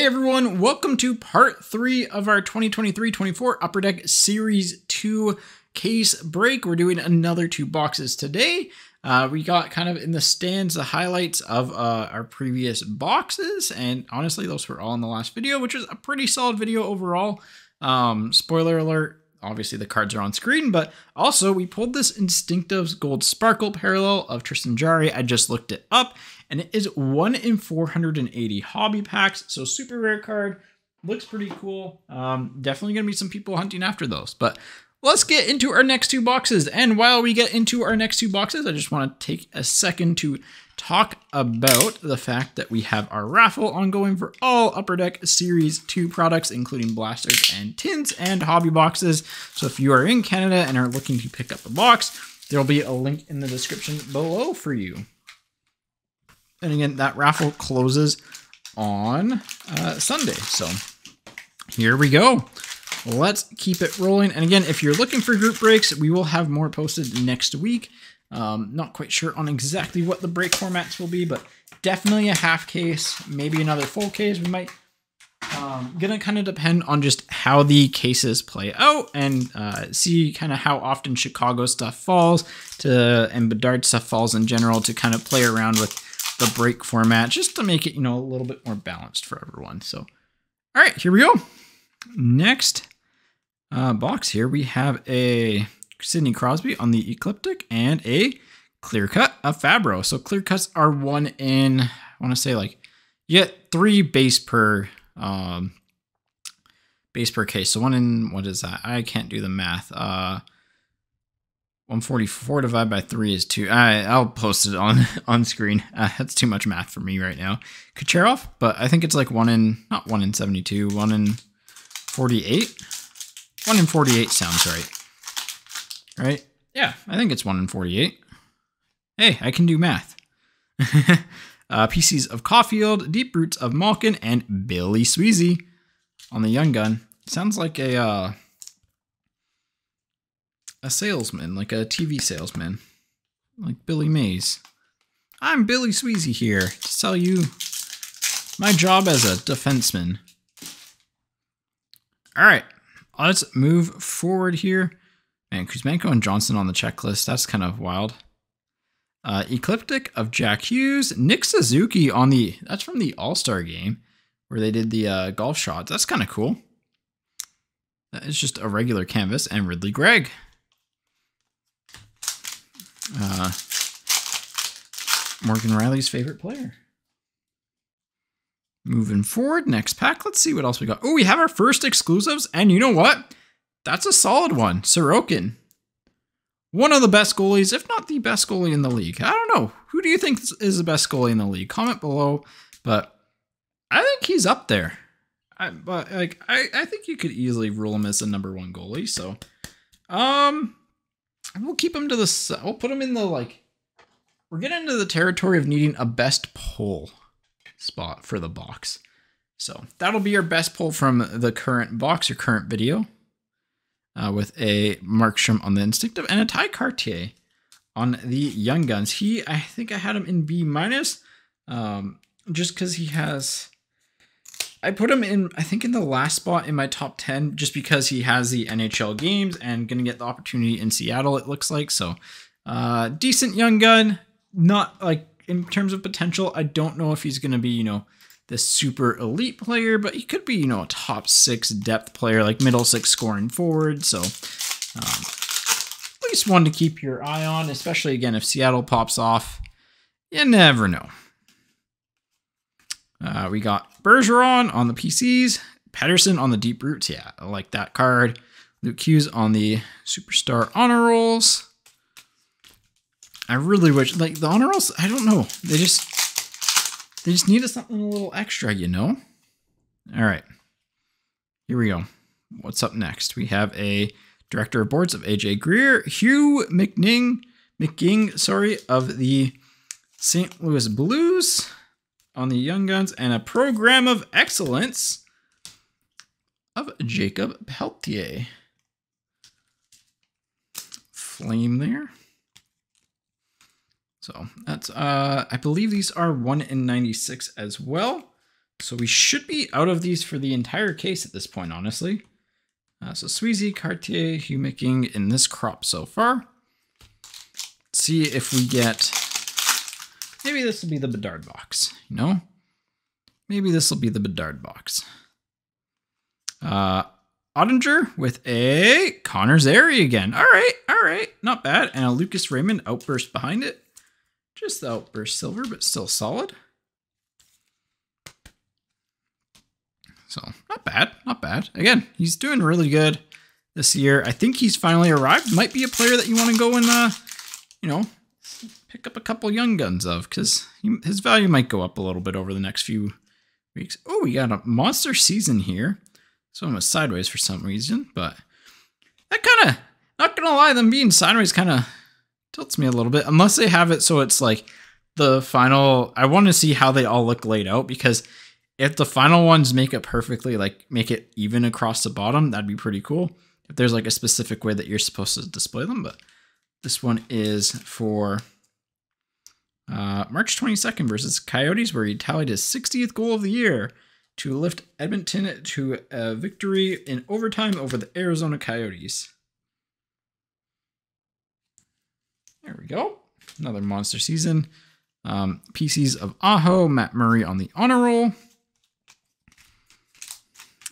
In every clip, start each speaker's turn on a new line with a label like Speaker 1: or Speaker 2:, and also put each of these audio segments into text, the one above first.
Speaker 1: everyone, welcome to part 3 of our 2023-24 Upper Deck Series 2 case break. We're doing another 2 boxes today. We got kind of in the stands the highlights of our previous boxes, and honestly those were all in the last video, which was a pretty solid video overall. Spoiler alert, obviously the cards are on screen, but also we pulled this Instinctives Gold Sparkle parallel of Tristan Jarry. I just looked it up, and it is 1 in 480 hobby packs, so super rare card. Looks pretty cool. Definitely gonna be some people hunting after those, but let's get into our next 2 boxes. And while we get into our next 2 boxes, I just want to take a second to talk about the fact that we have our raffle ongoing for all Upper Deck Series 2 products, including blasters and tins and hobby boxes. So if you are in Canada and are looking to pick up a box, there'll be a link in the description below for you. And again, that raffle closes on Sunday. So here we go. Let's keep it rolling. And again, if you're looking for group breaks, we will have more posted next week. Not quite sure on exactly what the break formats will be, but definitely a half case, maybe another full case. We might, gonna kind of depend on just how the cases play out and see kind of how often Chicago stuff falls and Bedard stuff falls in general, to kind of play around with the break format just to make it, you know, a little bit more balanced for everyone. So, all right, here we go. Next box here, we have a Sidney Crosby on the Ecliptic and a clear cut of Fabro. So clear cuts are 1 in, I want to say, like, you get 3 base per case. So 1 in, what is that? I can't do the math. 144 divided by 3 is 2. I'll post it on screen. That's too much math for me right now. Kucherov, but I think it's like 1 in, not 1 in 72, 1 in 48. 1 in 48 sounds right. Right? Yeah, I think it's 1 in 48. Hey, I can do math. PCs of Caulfield, Deep Roots of Malkin, and Billy Sweezy on the Young Gun. Sounds like a salesman, like a TV salesman, like Billy Mays. I'm Billy Sweezy here to sell you my job as a defenseman. All right, let's move forward here. Man, Kuzmenko and Johnson on the checklist. That's kind of wild. Ecliptic of Jack Hughes. Nick Suzuki on the... That's from the All-Star game where they did the golf shots. That's kind of cool. That is just a regular canvas. And Ridley Gregg. Morgan Riley's favorite player. Moving forward, next pack. Let's see what else we got. Oh, we have our first exclusives. And you know what? That's a solid one. Sorokin. One of the best goalies, if not the best goalie in the league. I don't know. Who do you think is the best goalie in the league? Comment below. But I think he's up there. I think you could easily rule him as the #1 goalie. So, we'll keep him to the... We'll put him in the, like... We're getting into the territory of needing a best pull spot for the box. So, that'll be our best pull from the current box or current video. With a Markstrom on the Instinctive and a Ty Cartier on the Young Guns. I think I had him in B-, just because he has... I put him in, I think, in the last spot in my top 10, just because he has the NHL games and going to get the opportunity in Seattle, it looks like. So, decent Young Gun. Not, like, in terms of potential, I don't know if he's going to be, you know, the super elite player, but he could be, you know, a top 6 depth player, like middle 6 scoring forward. So at least one to keep your eye on, especially again, if Seattle pops off, you never know. We got Bergeron on the PCs, Pedersen on the Deep Roots. Yeah, I like that card. Luke Hughes on the Superstar Honor Rolls. I really wish, like, the Honor Rolls, I don't know. They just needed something a little extra, you know? All right. Here we go. What's up next? We have a Director of Boards of AJ Greer, Hugh McGing, of the St. Louis Blues on the Young Guns, and a Program of Excellence of Jacob Peltier. Flame there. So that's, I believe these are 1 in 96 as well. So we should be out of these for the entire case at this point, honestly. So Sweezy, Cartier, Hugh Micking in this crop so far. Let's see if we get... Maybe this will be the Bedard box, you know? Maybe this will be the Bedard box. Ottinger with a Connor Zary again. All right, not bad. And a Lucas Raymond outburst behind it. Just the outburst silver, but still solid. So not bad, not bad. Again, he's doing really good this year. I think he's finally arrived. Might be a player that you want to go and, you know, pick up a couple young guns of, because his value might go up a little bit over the next few weeks. Oh, we got a monster season here. So I'm sideways for some reason, but that kind of, not gonna lie, them being sideways kind of tilts me a little bit, unless they have it so it's like the final. I want to see how they all look laid out, because if the final ones make it perfectly, like make it even across the bottom, that'd be pretty cool. If there's like a specific way that you're supposed to display them, but this one is for March 22nd versus Coyotes, where he tallied his 60th goal of the year to lift Edmonton to a victory in overtime over the Arizona Coyotes. There we go. Another monster season. PCs of Aho, Matt Murray on the honor roll.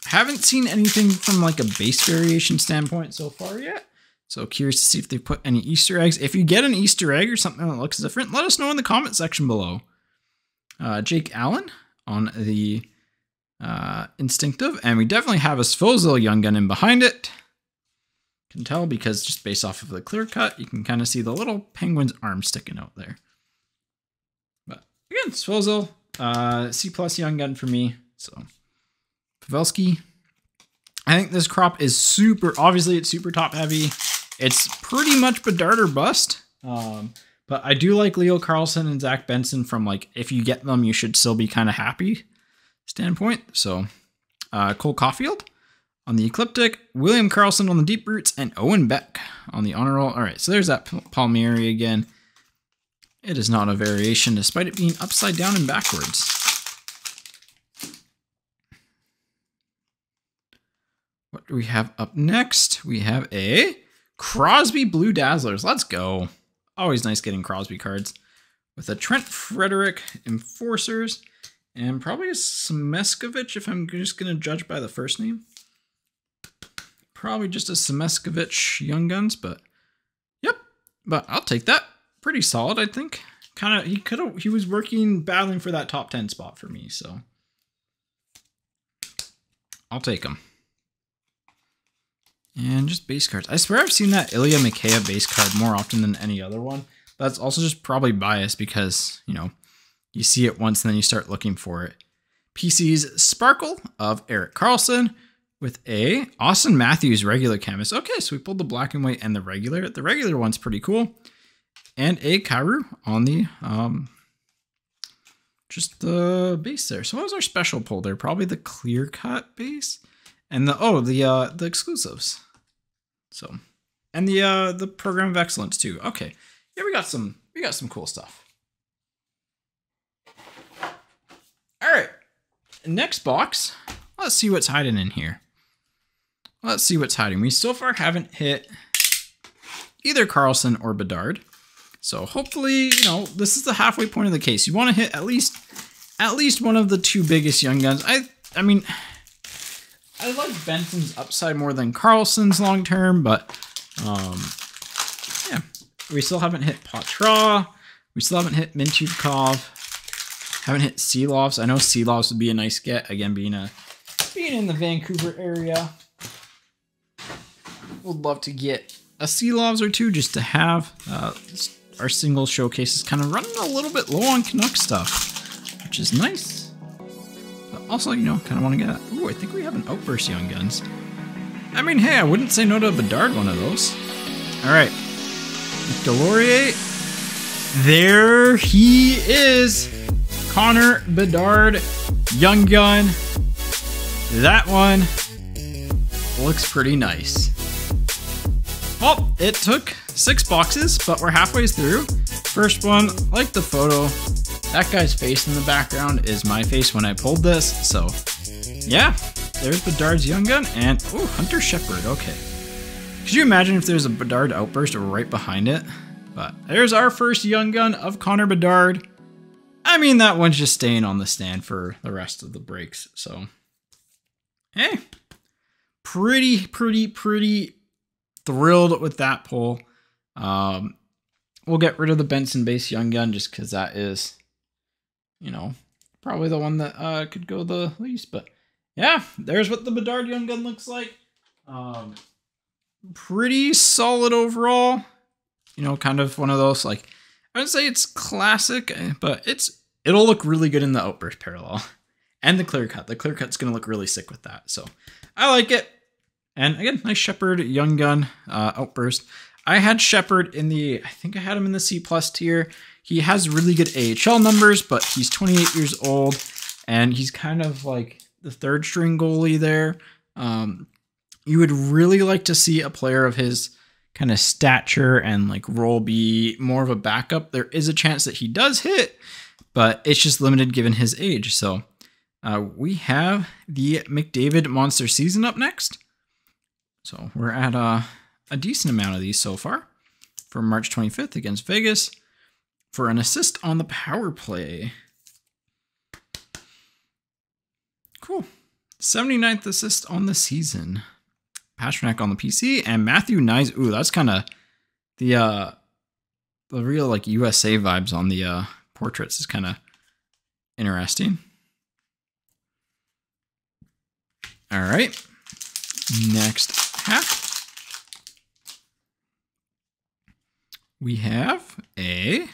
Speaker 1: Haven't seen anything from like a base variation standpoint so far yet. So curious to see if they put any Easter eggs. If you get an Easter egg or something that looks different, let us know in the comment section below. Jake Allen on the Instinctive, and we definitely have a Svozil Young Gun in behind it. Can tell because just based off of the clear cut, you can kind of see the little penguin's arm sticking out there. But again, Svozil, C+ Young Gun for me. So Pavelski. I think this crop is super, obviously it's super top heavy. It's pretty much Bedard or bust. But I do like Leo Carlsson and Zach Benson from like, if you get them, you should still be kind of happy standpoint. So Cole Caulfield on the Ecliptic, William Karlsson on the Deep Roots, and Owen Beck on the honor roll. All right, so there's that Palmieri again. It is not a variation despite it being upside down and backwards. What do we have up next? We have a Crosby Blue Dazzlers. Let's go. Always nice getting Crosby cards. With a Trent Frederic Enforcers. And probably a Semeskovich if I'm just going to judge by the first name. Probably just a Semeskovich Young Guns, but yep. But I'll take that. Pretty solid, I think. Kind of, he was battling for that top 10 spot for me, so I'll take him. And just base cards. I swear I've seen that Ilya Mikheyev base card more often than any other one. That's also just probably biased because, you know, you see it once and then you start looking for it. PC's Sparkle of Erik Karlsson with a Austin Matthews regular canvas. Okay, so we pulled the black and white and the regular. The regular one's pretty cool. And a Kyrou on the, just the base there. So what was our special pull there? Probably the clear cut base. And the exclusives. So, and the Program of Excellence too. Okay. Yeah, we got some cool stuff. All right. Next box. Let's see what's hiding in here. Let's see what's hiding. We so far haven't hit either Karlsson or Bedard. So hopefully, you know, this is the halfway point of the case. You want to hit at least one of the two biggest young guns. I mean, I like Benson's upside more than Karlsson's long term, but yeah, we still haven't hit Poitras. We still haven't hit Mintyukov. Haven't hit Seelovs. I know Seelovs would be a nice get again, being in the Vancouver area. Would love to get a Seelovs or two just to have. Our single showcase is kind of running a little bit low on Canuck stuff, which is nice. But also, you know, kind of want to get. Ooh, I think we have an Outburst Young Guns. I mean, hey, I wouldn't say no to a Bedard one of those. All right, Delorier. There he is, Connor Bedard, Young Gun. That one looks pretty nice. Well, it took 6 boxes, but we're halfway through. First one, like the photo, That guy's face in the background is my face when I pulled this. So yeah, there's Bedard's Young Gun and ooh, Hunter Shepard. Okay. Could you imagine if there's a Bedard Outburst right behind it? But there's our first Young Gun of Connor Bedard. I mean, that one's just staying on the stand for the rest of the breaks. So, hey, pretty thrilled with that pull. We'll get rid of the Benson base Young Gun just because that is, you know, probably the one that could go the least. But yeah, there's what the Bedard Young Gun looks like. Pretty solid overall. You know, kind of one of those, like, I would say it's classic, but it'll look really good in the Outburst parallel. And the clear cut. The clear cut's going to look really sick with that. So I like it. And again, nice Shepard Young Gun Outburst. I had Shepard in the, I think I had him in the C+ tier. He has really good AHL numbers, but he's 28 years old. And he's kind of like the third string goalie there. You would really like to see a player of his kind of stature and like role be more of a backup. There is a chance that he does hit, but it's just limited given his age. So we have the McDavid Monster Season up next. So we're at a decent amount of these so far for March 25th against Vegas for an assist on the power play. Cool. 79th assist on the season. Pastrnak on the PC and Matthew Knies. Ooh, that's kind of the real like USA vibes on the portraits is kind of interesting. All right, next pack we have a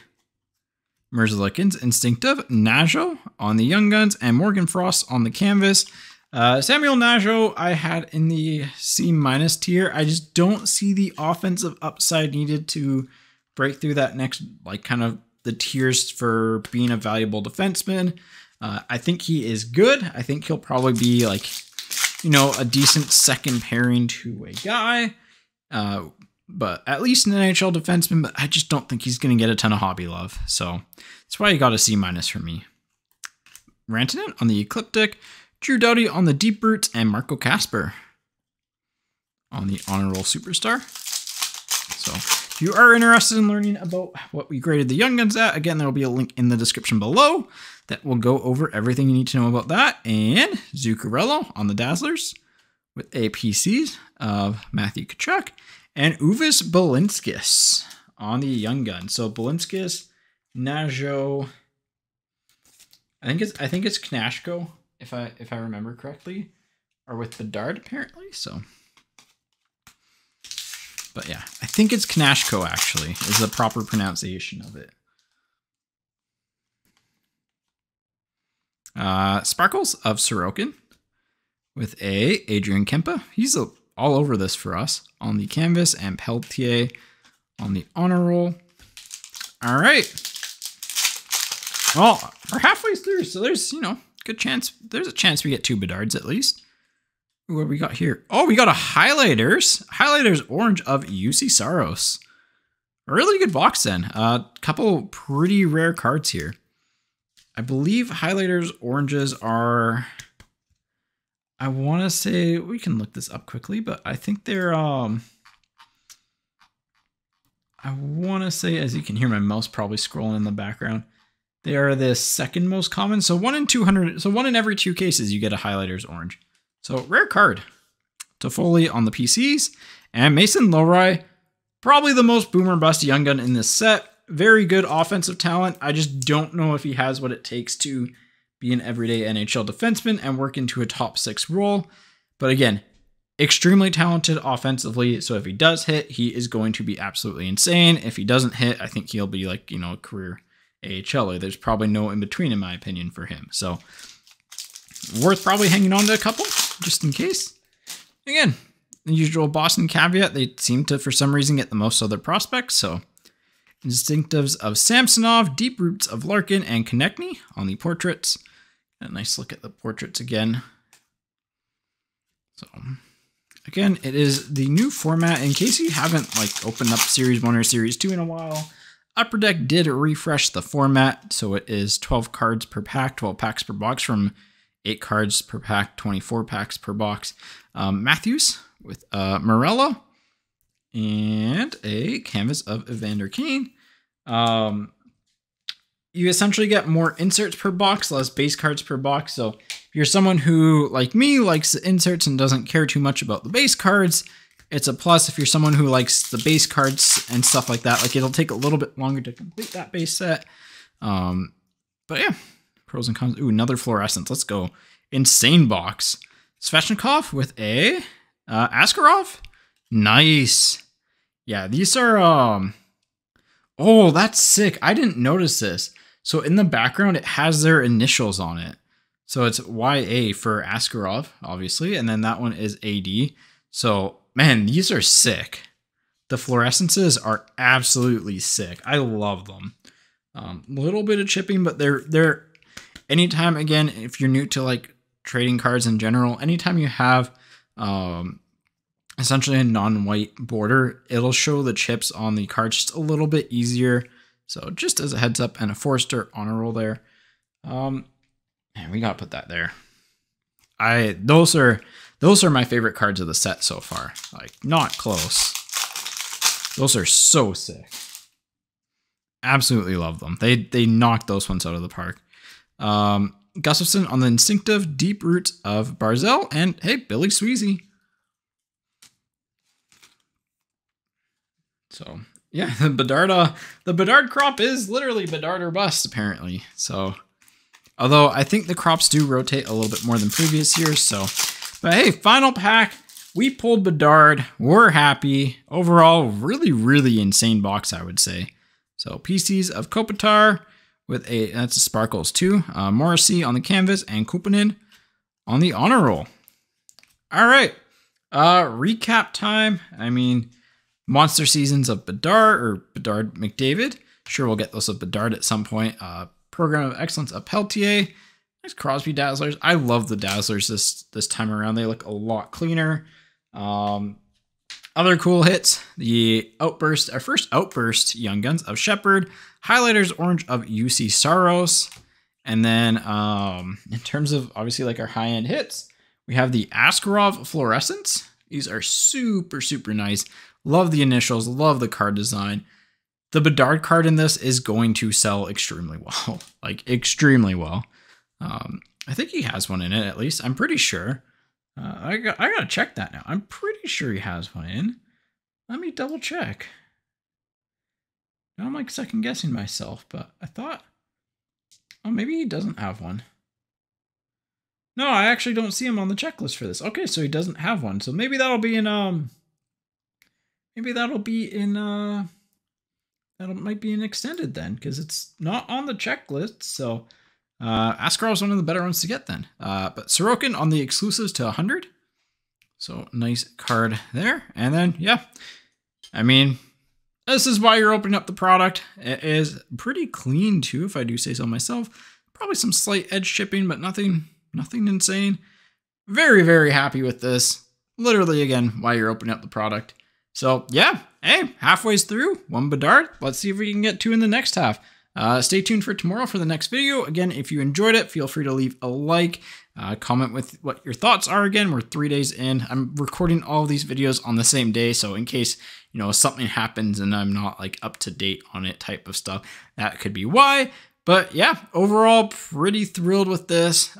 Speaker 1: Merzlikins Instinctive, Najo on the Young Guns, and Morgan Frost on the canvas. Samuel Najo I had in the C- tier. I just don't see the offensive upside needed to break through that next, like, kind of the tiers for being a valuable defenseman. I think he is good. I think he'll probably be, like, you know, a decent second pairing two-way guy. But at least an NHL defenseman, but I just don't think he's going to get a ton of hobby love. So that's why he got a C- for me. Rantanen on the Ecliptic, Drew Doughty on the Deep Roots, and Marco Kasper on the Honor Roll Superstar. So if you are interested in learning about what we graded the Young Guns at, again, there will be a link in the description below that will go over everything you need to know about that. And Zuccarello on the Dazzlers with APCs of Matthew Tkachuk, and Uvis Balinskis on the Young Guns. So Balinskis, Najo, I think it's Knashko, if I remember correctly, are with Bedard apparently. So, but yeah, I think it's Knashko actually is the proper pronunciation of it. Sparkles of Sorokin with Adrian Kempa. He's all over this for us on the canvas, and Peltier on the honor roll. All right. Well, we're halfway through, so there's, you know, good chance. There's a chance we get two Bedards at least. What have we got here? Oh, we got a Highlighters Orange of UC Saros. A really good box then. A couple pretty rare cards here. I believe Highlighters Oranges are, I want to say, we can look this up quickly, but I think they're, I want to say, as you can hear my mouse probably scrolling in the background, they are the second most common. So 1 in 200, so 1 in every 2 cases, you get a Highlighters Orange. So rare card. Toffoli on the PCs, and Mason Lohrei, probably the most boomer bust Young Gun in this set. Very good offensive talent. I just don't know if he has what it takes to be an everyday NHL defenseman and work into a top 6 role. But again, extremely talented offensively. So if he does hit, he is going to be absolutely insane. If he doesn't hit, I think he'll be like, you know, a career AHLer. There's probably no in between, in my opinion, for him. So worth probably hanging on to a couple just in case. Again, the usual Boston caveat. They seem to, for some reason, get the most other prospects. So Instinctives of Samsonov, Deep Roots of Larkin, and Konechny on the portraits. A nice look at the portraits again. So again, it is the new format. In case you haven't like opened up Series 1 or Series 2 in a while, Upper Deck did refresh the format, so it is 12 cards per pack, 12 packs per box from 8 cards per pack, 24 packs per box. Matthews with Morella and a canvas of Evander Kane. You essentially get more inserts per box, less base cards per box. So if you're someone who, like me, likes the inserts and doesn't care too much about the base cards, it's a plus. If you're someone who likes the base cards and stuff like that, like it'll take a little bit longer to complete that base set. But yeah, pros and cons. Ooh, another fluorescence. Let's go. Insane box. Svechnikov with a Askarov. Nice. Yeah, these are... Oh, that's sick. I didn't notice this. So in the background, it has their initials on it. So it's YA for Askarov, obviously. And then that one is AD. So, man, these are sick. The fluorescences are absolutely sick. I love them. A little bit of chipping, but they're anytime, again, if you're new to like trading cards in general, anytime you have essentially a non-white border, it'll show the chips on the cards just a little bit easier. So just as a heads up, and a Forster honor roll there. And we gotta put that there. Those are my favorite cards of the set so far. Like, not close. Those are so sick. Absolutely love them. They knocked those ones out of the park. Gustafsson on the instinctive deep roots of Barzell, and hey, Billy Sweezy. So yeah, the Bedard crop is literally Bedard or bust apparently. So, although I think the crops do rotate a little bit more than previous years. So, but hey, final pack. We pulled Bedard. We're happy. Overall, really insane box, I would say. So PCs of Kopitar with that's a Sparkles too. Morrissey on the canvas and Kupanen on the honor roll. All right. Recap time. I mean, Monster Seasons of Bedard or Bedard McDavid. Sure, we'll get those of Bedard at some point. Program of Excellence of Peltier. Nice Crosby Dazzlers. I love the Dazzlers this time around. They look a lot cleaner. Other cool hits. The Outburst, our first Outburst Young Guns of Shepard. Highlighters Orange of UC Saros. And then in terms of obviously like our high-end hits, we have the Askarov Fluorescence. These are super nice. Love the initials, love the card design. The Bedard card in this is going to sell extremely well, like extremely well. I think he has one in it at least. I'm pretty sure. I gotta check that now. I'm pretty sure he has one in. Let me double check. Now I'm like second guessing myself, but I thought, oh, maybe he doesn't have one. No, I actually don't see him on the checklist for this. Okay, so he doesn't have one. So maybe that'll be in that might be an extended then, because it's not on the checklist. So Askarov is one of the better ones to get then. But Sorokin on the exclusives to 100. So nice card there. And then, yeah, I mean, this is why you're opening up the product. It is pretty clean too, if I do say so myself. Probably some slight edge chipping, but nothing insane. Very happy with this. Literally, again, why you're opening up the product. So yeah, hey, halfway's through, one Bedard. Let's see if we can get two in the next half. Stay tuned for tomorrow for the next video. Again, if you enjoyed it, feel free to leave a like, comment with what your thoughts are. Again, we're 3 days in. I'm recording all of these videos on the same day. So in case, you know, something happens and I'm not like up to date on it type of stuff, that could be why. But yeah, overall, pretty thrilled with this.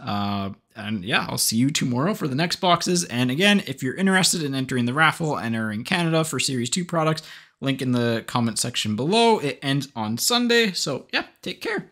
Speaker 1: And yeah, I'll see you tomorrow for the next boxes. And again, if you're interested in entering the raffle and are in Canada for Series 2 products, link in the comment section below. It ends on Sunday. So yeah, take care.